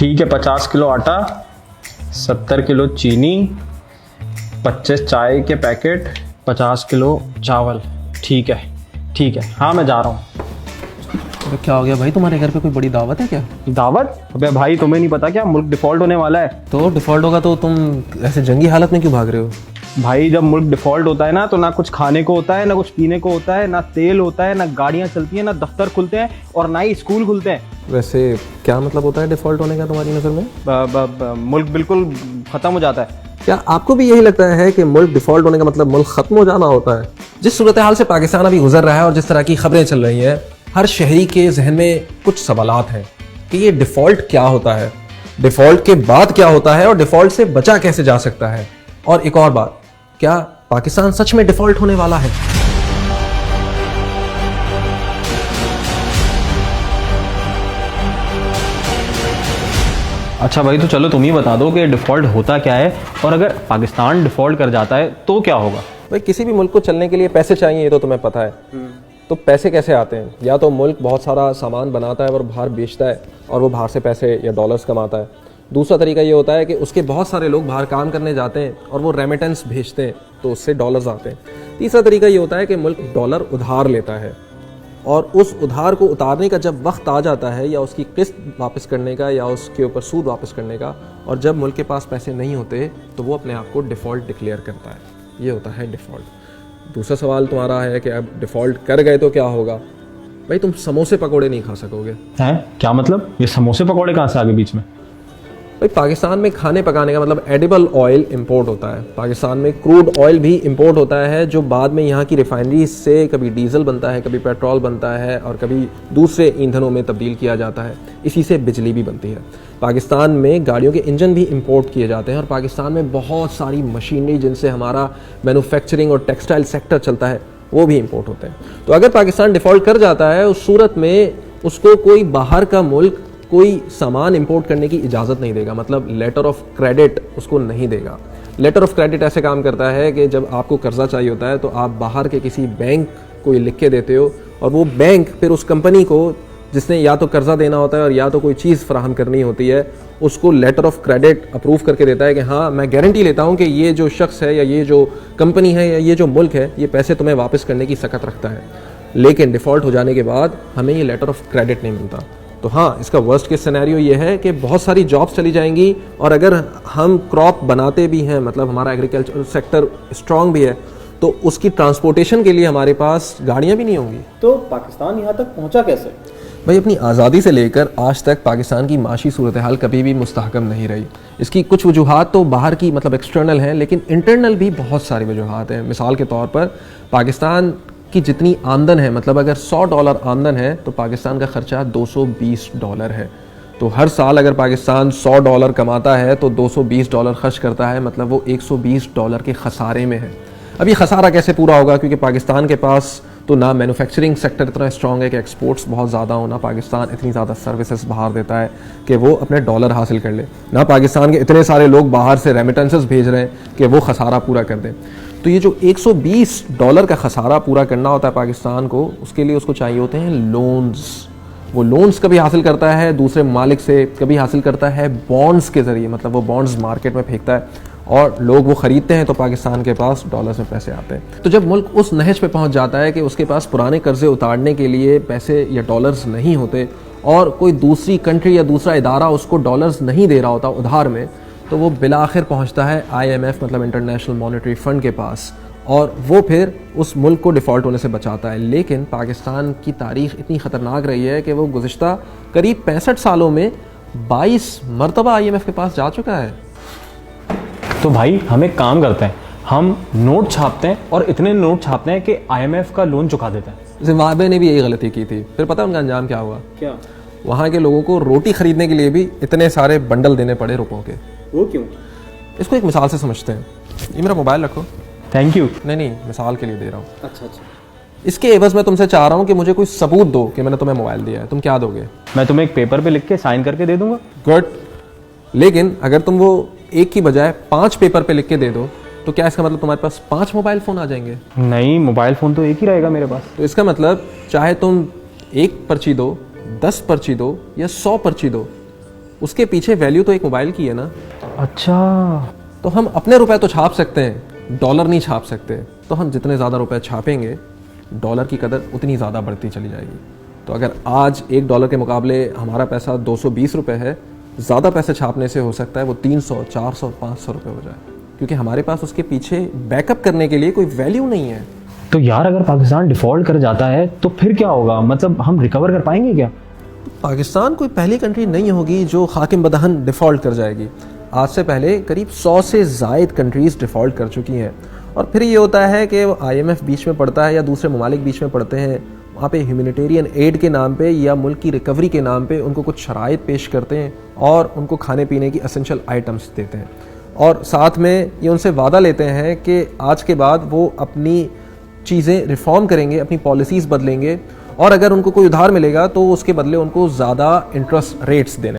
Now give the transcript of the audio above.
ठीक है, 50 किलो आटा, 70 किलो चीनी, 25 चाय के पैकेट, 50 किलो चावल। ठीक है, हाँ मैं जा रहा हूँ। अबे क्या हो गया भाई, तुम्हारे घर पे कोई बड़ी दावत है क्या? दावत? अबे भाई तुम्हें नहीं पता क्या, मुल्क डिफॉल्ट होने वाला है। तो डिफॉल्ट होगा तो तुम ऐसे जंगी हालत में क्यों भाग रहे हो? भाई जब मुल्क डिफॉल्ट होता है ना, तो ना कुछ खाने को होता है, ना कुछ पीने को होता है, ना तेल होता है, ना गाड़ियाँ चलती हैं, ना दफ्तर खुलते हैं और ना ही स्कूल खुलते हैं। वैसे क्या मतलब होता है डिफॉल्ट होने का तुम्हारी नज़र में? मुल्क बिल्कुल खत्म हो जाता है। क्या आपको भी यही लगता है कि मुल्क डिफॉल्ट होने का मतलब मुल्क खत्म हो जाना होता है? जिस सूरत हाल से पाकिस्तान अभी गुजर रहा है और जिस तरह की खबरें चल रही हैं, हर शहरी के जहन में कुछ सवालात हैं कि ये डिफॉल्ट क्या होता है, डिफॉल्ट के बाद क्या होता है और डिफॉल्ट से बचा कैसे जा सकता है। और एक और बात, क्या पाकिस्तान सच में डिफॉल्ट होने वाला है? अच्छा भाई, तो चलो तुम ही बता दो कि डिफॉल्ट होता क्या है, और अगर पाकिस्तान डिफॉल्ट कर जाता है तो क्या होगा? भाई किसी भी मुल्क को चलने के लिए पैसे चाहिए, ये तो तुम्हें पता है। तो पैसे कैसे आते हैं? या तो मुल्क बहुत सारा सामान बनाता है और बाहर बेचता है और वो बाहर से पैसे या डॉलर्स कमाता है। दूसरा तरीका ये होता है कि उसके बहुत सारे लोग बाहर काम करने जाते हैं और वो रेमिटेंस भेजते हैं, तो उससे डॉलर्स आते हैं। तीसरा तरीका ये होता है कि मुल्क डॉलर उधार लेता है और उस उधार को उतारने का जब वक्त आ जाता है, या उसकी किस्त वापस करने का, या उसके ऊपर सूद वापस करने का, और जब मुल्क के पास पैसे नहीं होते तो वो अपने आप को डिफ़ॉल्ट डिक्लेयर करता है। ये होता है डिफ़ॉल्ट। दूसरा सवाल तुम्हारा है कि अब डिफ़ॉल्ट कर गए तो क्या होगा? भाई तुम समोसे पकौड़े नहीं खा सकोगे। हैं? क्या मतलब? ये समोसे पकौड़े कहाँ से आ गए बीच में? भाई पाकिस्तान में खाने पकाने का मतलब एडिबल ऑयल इंपोर्ट होता है। पाकिस्तान में क्रूड ऑयल भी इंपोर्ट होता है, जो बाद में यहाँ की रिफाइनरी से कभी डीजल बनता है, कभी पेट्रोल बनता है और कभी दूसरे ईंधनों में तब्दील किया जाता है। इसी से बिजली भी बनती है। पाकिस्तान में गाड़ियों के इंजन भी इंपोर्ट किए जाते हैं और पाकिस्तान में बहुत सारी मशीनरी जिनसे हमारा मैन्युफैक्चरिंग और टेक्सटाइल सेक्टर चलता है, वो भी इंपोर्ट होते हैं। तो अगर पाकिस्तान डिफ़ॉल्ट कर जाता है, उस सूरत में उसको कोई बाहर का मुल्क कोई सामान इंपोर्ट करने की इजाज़त नहीं देगा, मतलब लेटर ऑफ क्रेडिट उसको नहीं देगा। लेटर ऑफ क्रेडिट ऐसे काम करता है कि जब आपको कर्जा चाहिए होता है तो आप बाहर के किसी बैंक को लिख के देते हो और वो बैंक फिर उस कंपनी को, जिसने या तो कर्जा देना होता है और या तो कोई चीज़ फराहम करनी होती है, उसको लेटर ऑफ क्रेडिट अप्रूव करके देता है कि हाँ मैं गारंटी लेता हूँ कि ये जो शख्स है या ये जो कंपनी है या ये जो मुल्क है, ये पैसे तुम्हें वापस करने की सकत रखता है। लेकिन डिफ़ॉल्ट हो जाने के बाद हमें ये लेटर ऑफ क्रेडिट नहीं मिलता। तो हाँ, इसका वर्स्ट केस सिनेरियो ये है कि बहुत सारी जॉब्स चली जाएंगी, और अगर हम क्रॉप बनाते भी हैं, मतलब हमारा एग्रीकल्चर सेक्टर स्ट्रांग भी है, तो उसकी ट्रांसपोर्टेशन के लिए हमारे पास गाड़ियाँ भी नहीं होंगी। तो पाकिस्तान यहाँ तक पहुँचा कैसे? भाई अपनी आज़ादी से लेकर आज तक पाकिस्तान की माशी सूरत हाल कभी भी मुस्तहकम नहीं रही। इसकी कुछ वजूहात तो बाहर की मतलब एक्सटर्नल हैं, लेकिन इंटरनल भी बहुत सारी वजूहात हैं। मिसाल के तौर पर पाकिस्तान की जितनी आमदन है, मतलब अगर $100 आमदन है तो पाकिस्तान का ख़र्चा $220 है। तो हर साल अगर पाकिस्तान $100 कमाता है तो $220 खर्च करता है, मतलब वो $120 के खसारे में है। अब ये खसारा कैसे पूरा होगा? क्योंकि पाकिस्तान के पास तो ना मैन्युफैक्चरिंग सेक्टर इतना स्ट्रॉन्ग है कि एक्सपोर्ट्स बहुत ज़्यादा हो, ना पाकिस्तान इतनी ज़्यादा सर्विसेज बाहर देता है कि वो अपने डॉलर हासिल कर ले, ना पाकिस्तान के इतने सारे लोग बाहर से रेमिटेंसेस भेज रहे हैं कि वो खसारा पूरा कर दें। तो ये जो $120 का खसारा पूरा करना होता है पाकिस्तान को, उसके लिए उसको चाहिए होते हैं लोन्स। वो लोन्स कभी हासिल करता है दूसरे ममालिक से, कभी हासिल करता है बॉन्ड्स के ज़रिए, मतलब वो बॉन्ड्स मार्केट में फेंकता है और लोग वो ख़रीदते हैं, तो पाकिस्तान के पास डॉलर्स में पैसे आते हैं। तो जब मुल्क उस नहज पे पहुंच जाता है कि उसके पास पुराने कर्जे उतारने के लिए पैसे या डॉलर्स नहीं होते और कोई दूसरी कंट्री या दूसरा इदारा उसको डॉलर्स नहीं दे रहा होता उधार में, तो वो बिलाखिर पहुंचता है IMF मतलब इंटरनेशनल मॉनेटरी फ़ंड के पास, और वो फिर उस मुल्क को डिफ़ॉल्ट होने से बचाता है। लेकिन पाकिस्तान की तारीख़ इतनी ख़तरनाक रही है कि वो गुज़िश्ता करीब 65 सालों में 22 मरतबा IMF के पास जा चुका है। तो भाई हम एक काम करते हैं, हम नोट छापते हैं और इतने नोट छापते हैं कि IMF का लोन चुका देते हैं। जिम्बाब्वे ने भी यही गलती की थी, फिर पता है उनका अंजाम क्या हुआ? क्या? वहाँ के लोगों को रोटी खरीदने के लिए भी इतने सारे बंडल देने पड़े रुपयों के। वो क्यों? इसको एक मिसाल से समझते हैं। ये मेरा मोबाइल रखो। Thank you. नहीं, मिसाल के लिए दे रहा हूँ। अच्छा। इसके एवज में तुमसे चाह रहा हूँ कि मुझे कोई सबूत दो कि मैंने तुम्हें मोबाइल दिया है। तुम क्या दोगे? मैं तुम्हें एक पेपर पे लिख के साइन करके दे दूंगा। गुड। लेकिन अगर तुम वो एक की बजाय 5 पेपर पे लिख के दे दो, तो क्या इसका मतलब तुम्हारे पास 5 मोबाइल फ़ोन आ जाएंगे? नहीं, मोबाइल फ़ोन तो एक ही रहेगा मेरे पास। तो इसका मतलब चाहे तुम 1 पर्ची दो, 10 पर्ची दो या 100 पर्ची दो, उसके पीछे वैल्यू तो एक मोबाइल की है ना। अच्छा, तो हम अपने रुपए तो छाप सकते हैं, डॉलर नहीं छाप सकते। तो हम जितने ज़्यादा रुपए छापेंगे, डॉलर की कदर उतनी ज़्यादा बढ़ती चली जाएगी। तो अगर आज $1 के मुकाबले हमारा पैसा 220 रुपये है, ज़्यादा पैसे छापने से हो सकता है वो 300, 400, 500 रुपये हो जाए, क्योंकि हमारे पास उसके पीछे बैकअप करने के लिए कोई वैल्यू नहीं है। तो यार अगर पाकिस्तान डिफॉल्ट कर जाता है तो फिर क्या होगा? मतलब हम रिकवर कर पाएंगे क्या? पाकिस्तान कोई पहली कंट्री नहीं होगी जो हाकिम बदहन डिफ़ॉल्ट कर जाएगी। आज से पहले करीब 100 से ज़ायद कंट्रीज़ डिफ़ॉल्ट कर चुकी हैं। और फिर ये होता है कि IMF बीच में पड़ता है या दूसरे ममालिक बीच में पड़ते हैं, वहाँ पे ह्यूमैनिटेरियन एड के नाम पे या मुल्क की रिकवरी के नाम पे उनको कुछ शराइत पेश करते हैं और उनको खाने पीने की एसेंशियल आइटम्स देते हैं, और साथ में ये उनसे वादा लेते हैं कि आज के बाद वो अपनी चीज़ें रिफॉर्म करेंगे, अपनी पॉलिसीज़ बदलेंगे, और अगर उनको कोई उधार मिलेगा तो उसके बदले उनको ज़्यादा इंटरेस्ट रेट्स देने।